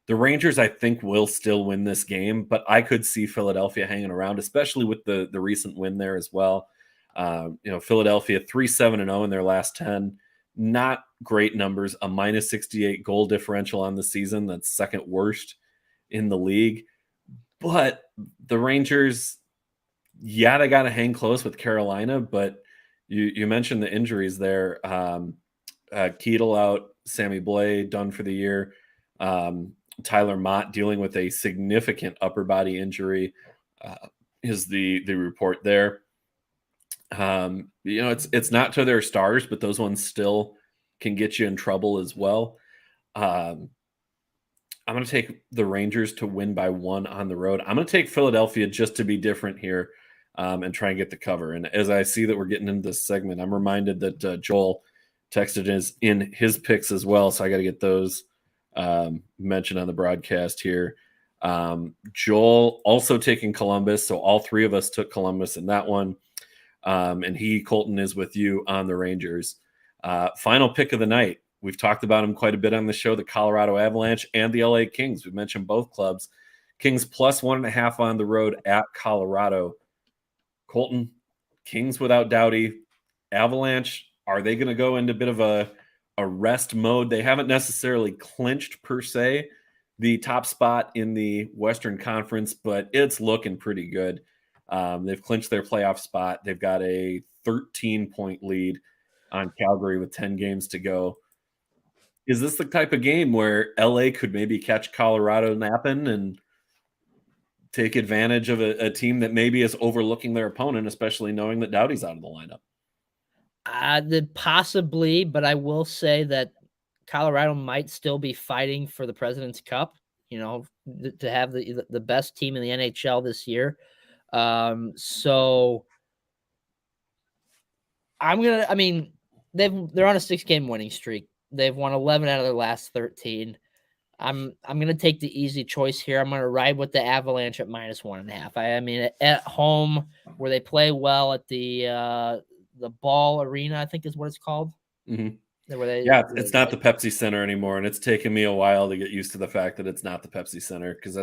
The Rangers, I think, will still win this game, but I could see Philadelphia hanging around, especially with the recent win there as well. Philadelphia 3-7-0 in their last 10. Not great numbers. A -68 goal differential on the season. That's second worst in the league. But the Rangers, yeah, they got to hang close with Carolina, but you mentioned the injuries there. Keedle out, Sammy Blais done for the year. Tyler Mott dealing with a significant upper body injury is the report there. It's not to their stars, but those ones still can get you in trouble as well. I'm going to take the Rangers to win by 1 on the road. I'm going to take Philadelphia just to be different here and try and get the cover. And as I see that we're getting into this segment, I'm reminded that Joel texted in his picks as well. So I got to get those mentioned on the broadcast here. Joel also taking Columbus. So all 3 of us took Columbus in that one. And Colten is with you on the Rangers. Final pick of the night. We've talked about them quite a bit on the show, the Colorado Avalanche and the LA Kings. We've mentioned both clubs. Kings plus 1.5 on the road at Colorado. Colten, Kings without Doughty. Avalanche, are they going to go into a bit of a rest mode? They haven't necessarily clinched, per se, the top spot in the Western Conference, but it's looking pretty good. They've clinched their playoff spot. They've got a 13-point lead on Calgary with 10 games to go. Is this the type of game where LA could maybe catch Colorado napping and take advantage of a team that maybe is overlooking their opponent, especially knowing that Doughty's out of the lineup? Possibly, but I will say that Colorado might still be fighting for the President's Cup, to have the best team in the NHL this year. So they're on a 6-game winning streak. They've won 11 out of their last 13. I'm going to take the easy choice here. I'm going to ride with the Avalanche at -1.5. I mean, at home where they play well at the Ball Arena, I think is what it's called. Mm-hmm. It's not the Pepsi Center anymore, and it's taken me a while to get used to the fact that it's not the Pepsi Center, because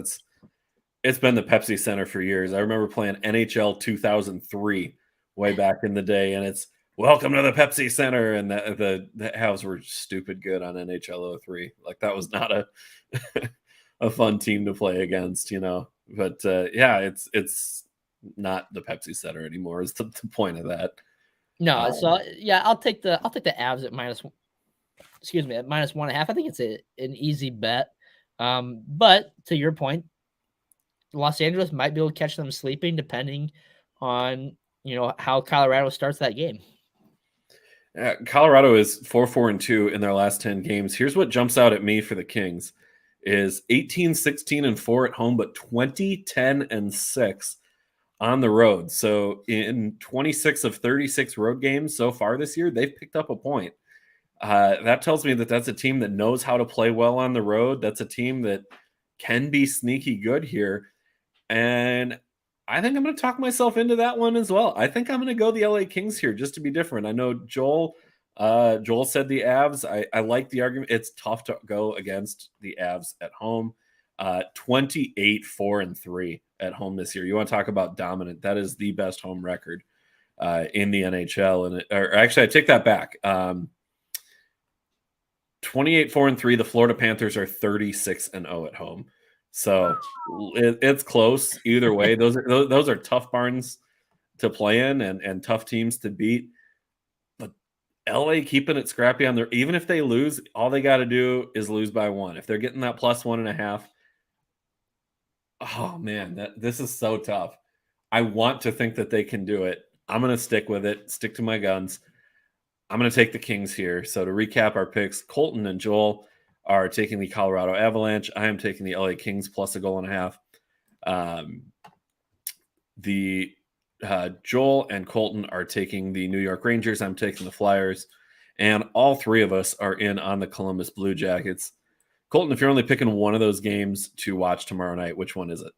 it's been the Pepsi Center for years. I remember playing NHL 2003 way back in the day, and it's welcome to the Pepsi Center, and the Habs were stupid good on NHL 03. Like, that was not a fun team to play against, But it's not the Pepsi Center anymore. Is the point of that? No, so yeah, I'll take the Avs at -1.5. I think it's an easy bet. But to your point, Los Angeles might be able to catch them sleeping, depending on how Colorado starts that game. Colorado is 4-4-2 in their last 10 games. Here's what jumps out at me for the Kings is 18-16-4 at home, but 20-10-6 on the road. So in 26 of 36 road games so far this year, they've picked up a point. That tells me that that's a team that knows how to play well on the road. That's a team that can be sneaky good here. And I think I'm going to talk myself into that one as well. I think I'm going to go the LA Kings here just to be different. I know Joel said the Avs. I like the argument. It's tough to go against the Avs at home. 28-4-3 at home this year. You want to talk about dominant? That is the best home record in the NHL. Or actually, I take that back. 28-4-3. The Florida Panthers are 36-0 at home. So it's close either way. Those are tough barns to play in and tough teams to beat. But LA keeping it scrappy on their, even if they lose, all they got to do is lose by one. If they're getting that +1.5, oh man, this is so tough. I want to think that they can do it. I'm going to stick with it, stick to my guns. I'm going to take the Kings here. So to recap our picks, Colten and Joel are taking the Colorado Avalanche. I am taking the LA Kings +1.5. Joel and Colten are taking the New York Rangers. I'm taking the Flyers. And all three of us are in on the Columbus Blue Jackets. Colten, if you're only picking one of those games to watch tomorrow night, which one is it?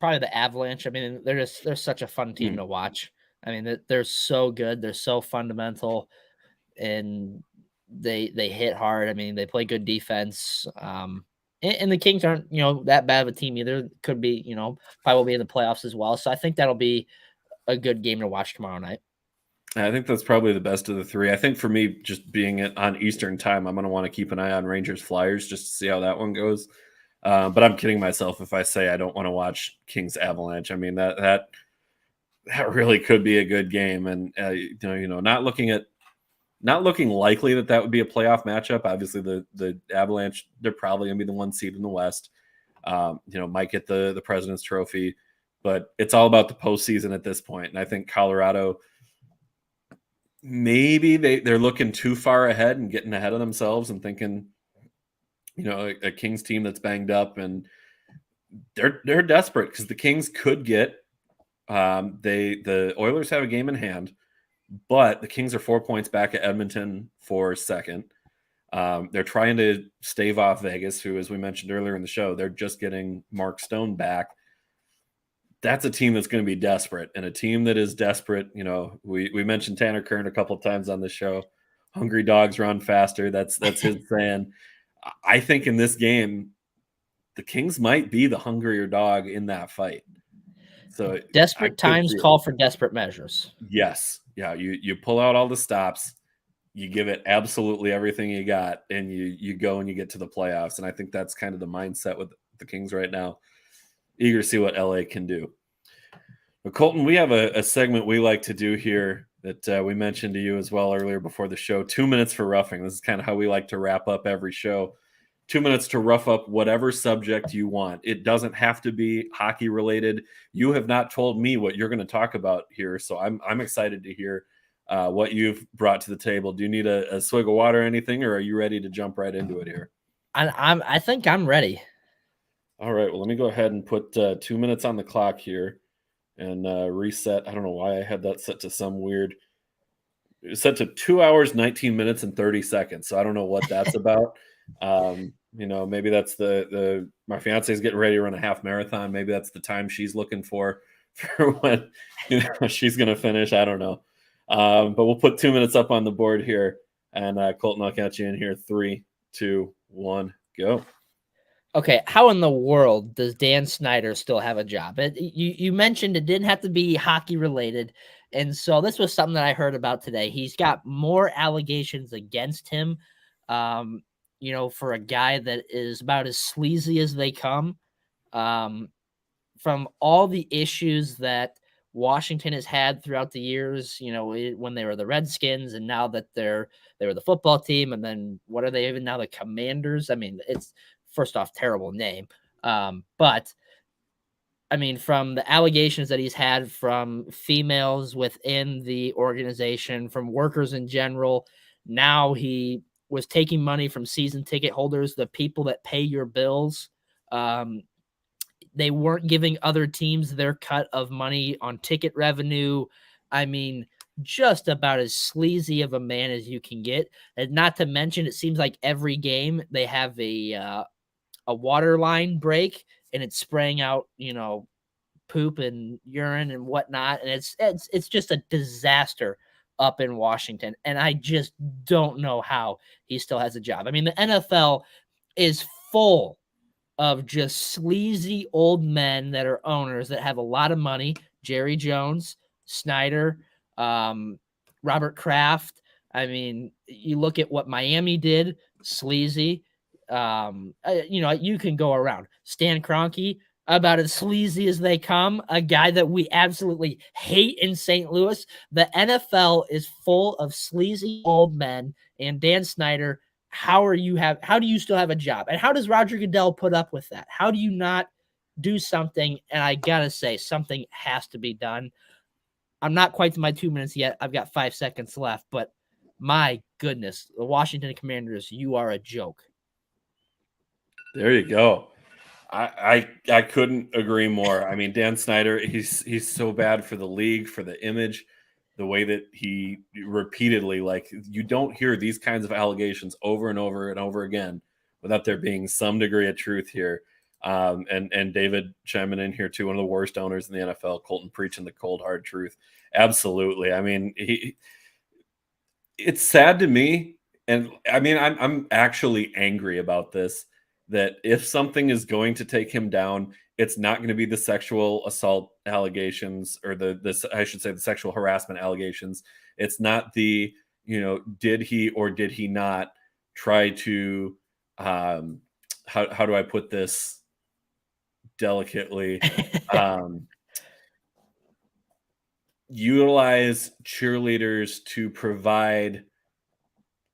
Probably the Avalanche. I mean, they're such a fun team to watch. I mean, they're so good. They're so fundamental, and they hit hard. I mean, they play good defense. And the Kings aren't, that bad of a team either. Could be, probably will be in the playoffs as well. So I think that'll be a good game to watch tomorrow night. I think that's probably the best of the three. I think for me, just being on Eastern time, I'm going to want to keep an eye on Rangers Flyers just to see how that one goes. But I'm kidding myself if I say I don't want to watch Kings Avalanche. I mean, that really could be a good game, and not looking likely that would be a playoff matchup. Obviously, the Avalanche, they're probably going to be the one seed in the West. Might get the President's Trophy, but it's all about the postseason at this point. And I think Colorado, maybe they're looking too far ahead and getting ahead of themselves and thinking, a Kings team that's banged up, and they're desperate because the Kings could get. The Oilers have a game in hand, but the Kings are 4 points back at Edmonton for second. They're trying to stave off Vegas, who, as we mentioned earlier in the show, they're just getting Mark Stone back. That's a team that's going to be desperate, and a team that is desperate. We mentioned Tanner Kern a couple of times on the show. Hungry dogs run faster. That's his saying. I think in this game, the Kings might be the hungrier dog in that fight. So desperate times call for desperate measures. Yes. Yeah. You pull out all the stops, you give it absolutely everything you got, and you go and you get to the playoffs. And I think that's kind of the mindset with the Kings right now. Eager to see what LA can do. But Colten, we have a segment we like to do here that we mentioned to you as well earlier before the show. 2 minutes for roughing. This is kind of how we like to wrap up every show. 2 minutes to rough up whatever subject you want. It doesn't have to be hockey related. You have not told me what you're going to talk about here, so I'm excited to hear what you've brought to the table. Do you need a swig of water or anything, or are you ready to jump right into it here? I think I'm ready. All right. Well, let me go ahead and put 2 minutes on the clock here and reset. I don't know why I had that set to some weird. It's set to 2 hours, 19 minutes, and 30 seconds. So I don't know what that's about. Maybe that's my fiance is getting ready to run a half marathon. Maybe that's the time she's looking for when she's going to finish. I don't know. But we'll put 2 minutes up on the board here. And Colten, I'll catch you in here. 3, 2, 1, go. Okay, how in the world does Dan Snyder still have a job? You mentioned it didn't have to be hockey related, and so this was something that I heard about today. He's got more allegations against him, for a guy that is about as sleazy as they come. From all the issues that Washington has had throughout the years, when they were the Redskins, and now that they were the football team, and then what are they even now, the Commanders? I mean, it's first off, terrible name. But I mean, from the allegations that he's had from females within the organization, from workers in general, now he was taking money from season ticket holders, the people that pay your bills. They weren't giving other teams their cut of money on ticket revenue. I mean, just about as sleazy of a man as you can get. And not to mention, it seems like every game they have a water line break, and it's spraying out, poop and urine and whatnot, and it's just a disaster up in Washington. And I just don't know how he still has a job. I mean, the NFL is full of just sleazy old men that are owners that have a lot of money. Jerry Jones, Snyder, Robert Kraft. I mean, you look at what Miami did, sleazy. You can go around. Stan Kroenke, about as sleazy as they come, a guy that we absolutely hate in St. Louis. The NFL is full of sleazy old men, and Dan Snyder, how do you still have a job? And how does Roger Goodell put up with that? How do you not do something? And I gotta say, something has to be done. I'm not quite to my 2 minutes yet. I've got 5 seconds left, but my goodness, the Washington Commanders, you are a joke. There you go. I couldn't agree more. I mean, Dan Snyder, he's so bad for the league, for the image, the way that he repeatedly, like, you don't hear these kinds of allegations over and over and over again without there being some degree of truth here. And David chiming in here too, one of the worst owners in the NFL, Colten preaching the cold hard truth. Absolutely. I mean, it's sad to me, and I mean, I'm actually angry about this, that if something is going to take him down, it's not going to be the sexual assault allegations, or I should say the sexual harassment allegations. It's not the, did he or did he not try to, how do I put this delicately? Utilize cheerleaders to provide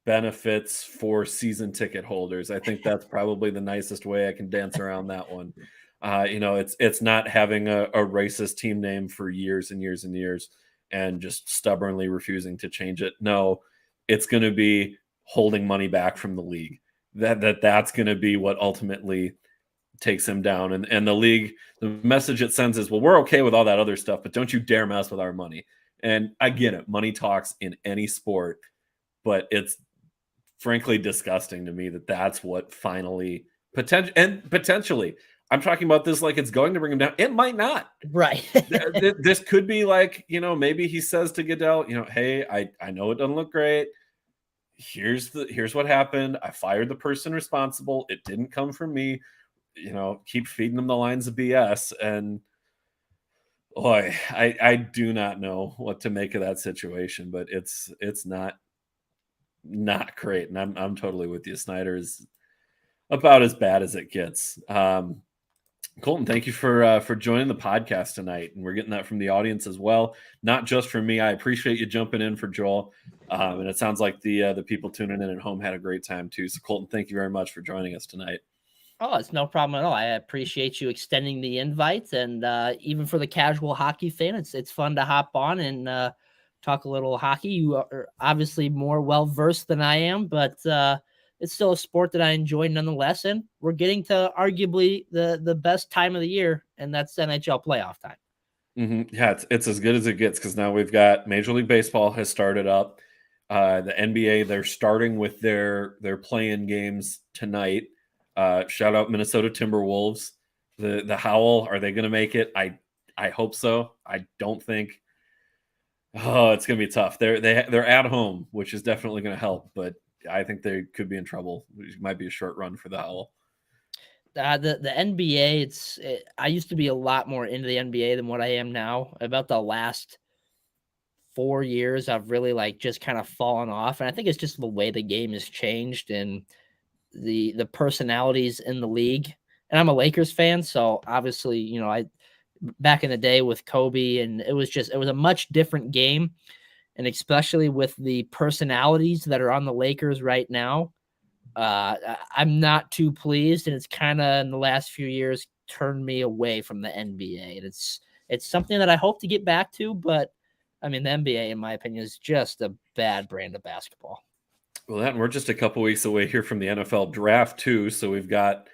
benefits for season ticket holders. I think that's probably the nicest way I can dance around that one. It's not having a racist team name for years and years and years and just stubbornly refusing to change it. No, it's going to be holding money back from the league. That's going to be what ultimately takes him down. And the league, the message it sends is, well, we're okay with all that other stuff, but don't you dare mess with our money. And I get it. Money talks in any sport, but it's frankly disgusting to me that that's what finally potentially, I'm talking about this like it's going to bring him down. It might not. Right. This could be like, maybe he says to Goodell, hey, I know it doesn't look great. Here's what happened. I fired the person responsible. It didn't come from me. Keep feeding them the lines of BS. And boy, I do not know what to make of that situation, but it's not great. And I'm totally with you. Snyder is about as bad as it gets. Colten, thank you for joining the podcast tonight. And we're getting that from the audience as well, not just from me. I appreciate you jumping in for Joel. And it sounds like the people tuning in at home had a great time too. So Colten, thank you very much for joining us tonight. Oh, it's no problem at all. I appreciate you extending the invite, and even for the casual hockey fan, it's fun to hop on and talk a little hockey. You are obviously more well-versed than I am, but it's still a sport that I enjoy nonetheless, and we're getting to arguably the best time of the year, and that's NHL playoff time. Mm-hmm. Yeah, it's as good as it gets, because now we've got Major League Baseball has started up. The NBA, they're starting with their play-in games tonight. Shout out Minnesota Timberwolves. The Howl, are they going to make it? I hope so. I don't think. Oh, it's going to be tough. They're at home, which is definitely going to help, but I think they could be in trouble. It might be a short run for the Howl. The NBA, I used to be a lot more into the NBA than what I am now. About the last 4 years, I've really just kind of fallen off, and I think it's just the way the game has changed and the personalities in the league. And I'm a Lakers fan, so obviously, I back in the day with Kobe, and it was a much different game, and especially with the personalities that are on the Lakers right now, I'm not too pleased, and it's kind of in the last few years turned me away from the NBA. And it's something that I hope to get back to, but I mean, the NBA, in my opinion, is just a bad brand of basketball. Well, and we're just a couple weeks away here from the NFL draft too. So we've got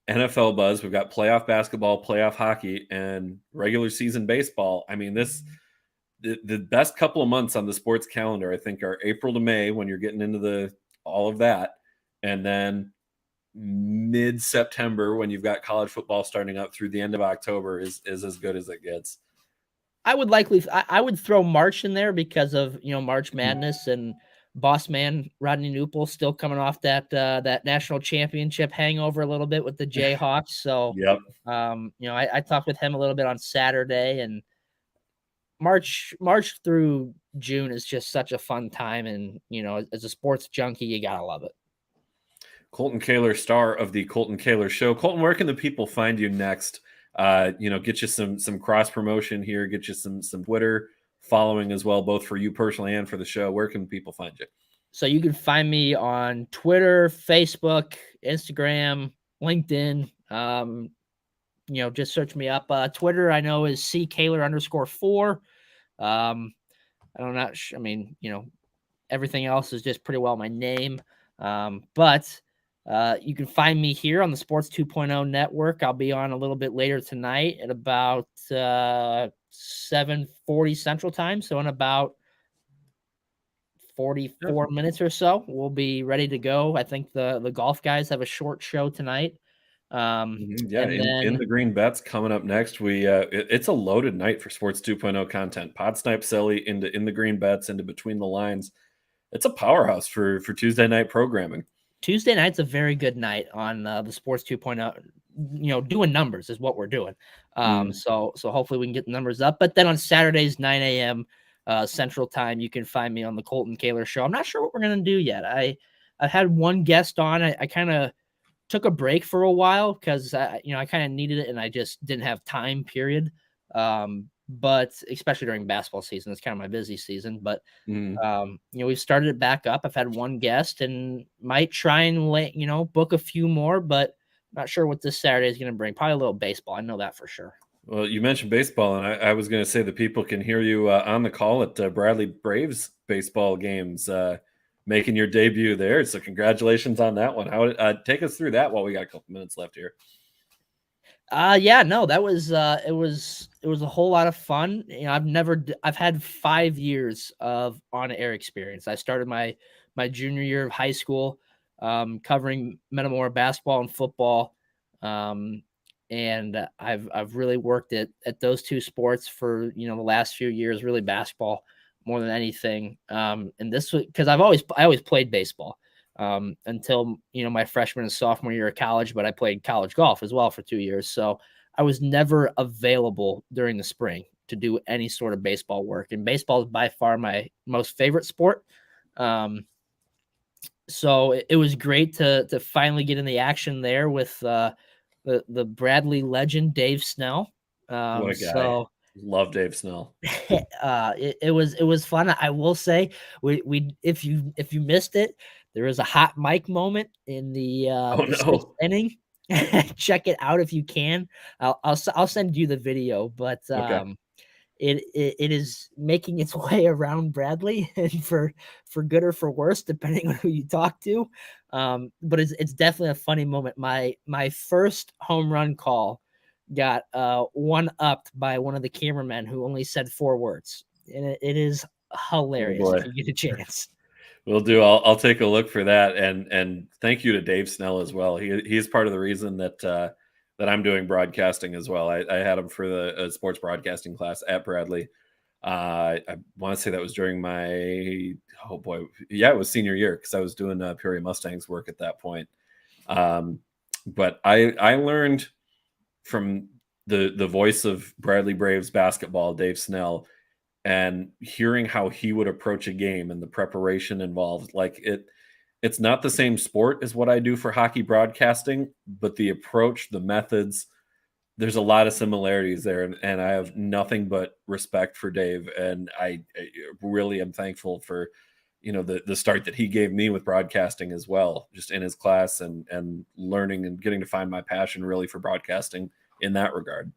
NFL buzz, we've got playoff basketball, playoff hockey, and regular season baseball. I mean, the best couple of months on the sports calendar, I think, are April to May when you're getting into all of that, and then mid-September when you've got college football starting up through the end of October is as good as it gets. I would throw March in there because of March Madness and boss man Rodney Newple still coming off that national championship hangover a little bit with the Jayhawks. So Yep. I talked with him a little bit on Saturday, and March through June is just such a fun time, and as a sports junkie, you gotta love it. Colten Kahler, star of the Colten Kahler Show. Colten, where can the people find you next? Get you some cross promotion here, get you some Twitter following as well, both for you personally and for the show. Where can people find you? So you can find me on Twitter, Facebook, Instagram, LinkedIn. Just search me up. Twitter, I know, is _4. Everything else is just pretty well my name. But you can find me here on the Sports 2.0 network. I'll be on a little bit later tonight at about 7:40 Central Time. So in about 44 minutes or so, we'll be ready to go. I think the golf guys have a short show tonight. In the green bets coming up next. It's a loaded night for Sports 2.0 content. Pod Snipe, Celly, into in the green bets, into between the lines. It's a powerhouse for Tuesday night programming. Tuesday night's a very good night on the Sports 2.0. Doing numbers is what we're doing. So hopefully we can get the numbers up. But then on Saturdays, 9 a.m. Central Time, you can find me on the Colten Kahler Show. I'm not sure what we're gonna do yet. I've had one guest on. I kind of took a break for a while because I kind of needed it and I just didn't have time, period. But especially during basketball season, it's kind of my busy season. But we've started it back up. I've had one guest and might try and book a few more, but not sure what this Saturday is going to bring. Probably a little baseball. I know that for sure. Well, you mentioned baseball, and I was going to say that people can hear you on the call at Bradley Braves baseball games, making your debut there. So congratulations on that one. Take us through that while we got a couple minutes left here. That was it was a whole lot of fun. I've had 5 years of on-air experience. I started my junior year of high school, covering Metamora basketball and football. And I've really worked at those two sports for, the last few years, really basketball more than anything. And this was because I always played baseball until, my freshman and sophomore year of college, but I played college golf as well for 2 years. So I was never available during the spring to do any sort of baseball work. And baseball is by far my most favorite sport. So it was great to finally get in the action there with the Bradley legend, Dave Snell. What a guy. So love Dave Snell. It was fun. I will say we if you missed it, there was a hot mic moment in the sixth inning. Check it out if you can. I'll send you the video, but okay. It is making its way around Bradley, and for good or for worse, depending on who you talk to. But it's definitely a funny moment. My first home run call got one-upped by one of the cameramen who only said 4 words, and it is hilarious if you get a chance. Will do. I'll take a look for that, and thank you to Dave Snell as well. He's part of the reason that I'm doing broadcasting as well. I had him for the sports broadcasting class at Bradley. I want to say that was during my it was senior year because I was doing Peoria Mustangs work at that point. But I learned from the voice of Bradley Braves basketball, Dave Snell, and hearing how he would approach a game and the preparation involved. Like it's not the same sport as what I do for hockey broadcasting, but the approach, the methods, there's a lot of similarities there. And I have nothing but respect for Dave. And I really am thankful for, the start that he gave me with broadcasting as well, just in his class and learning and getting to find my passion really for broadcasting in that regard.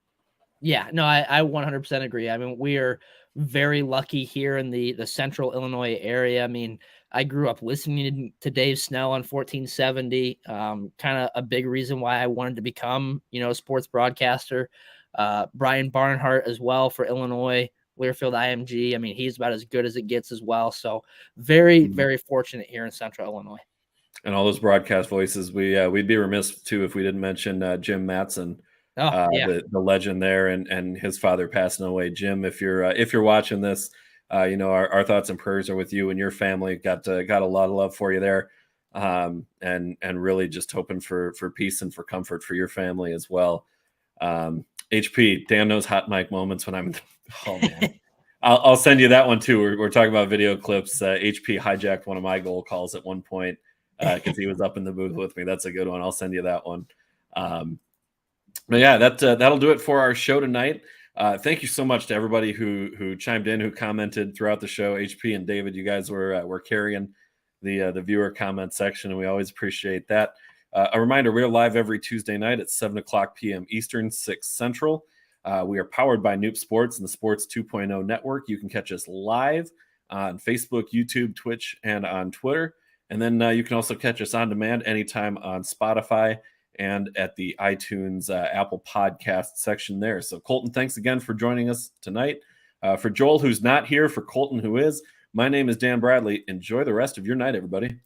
Yeah, no, I 100% agree. I mean, we are very lucky here in the central Illinois area. I mean, I grew up listening to Dave Snell on 1470. Kind of a big reason why I wanted to become, a sports broadcaster. Brian Barnhart as well for Illinois. Learfield IMG. I mean, he's about as good as it gets as well. So very, very fortunate here in Central Illinois. And all those broadcast voices, we'd be remiss too if we didn't mention Jim Matson, the legend there, and his father passing away. Jim, if you're watching this, our thoughts and prayers are with you and your family. Got a lot of love for you there, and really just hoping for peace and for comfort for your family as well. HP, Dan knows hot mic moments when I'm. Oh man. I'll send you that one too. We're talking about video clips. HP hijacked one of my goal calls at one point because he was up in the booth with me. That's a good one. I'll send you that one. But yeah, that'll do it for our show tonight. Thank you so much to everybody who chimed in, who commented throughout the show. HP and David, you guys were carrying the viewer comment section, and we always appreciate that. A reminder: we're live every Tuesday night at 7:00 p.m. Eastern, 6 Central. We are powered by Noop Sports and the Sports 2.0 network. You can catch us live on Facebook, YouTube, Twitch, and on Twitter. And then you can also catch us on demand anytime on Spotify and at the iTunes Apple Podcast section there. So Colten, thanks again for joining us tonight. For Joel, who's not here, for Colten, who is, my name is Dan Bradley. Enjoy the rest of your night, everybody.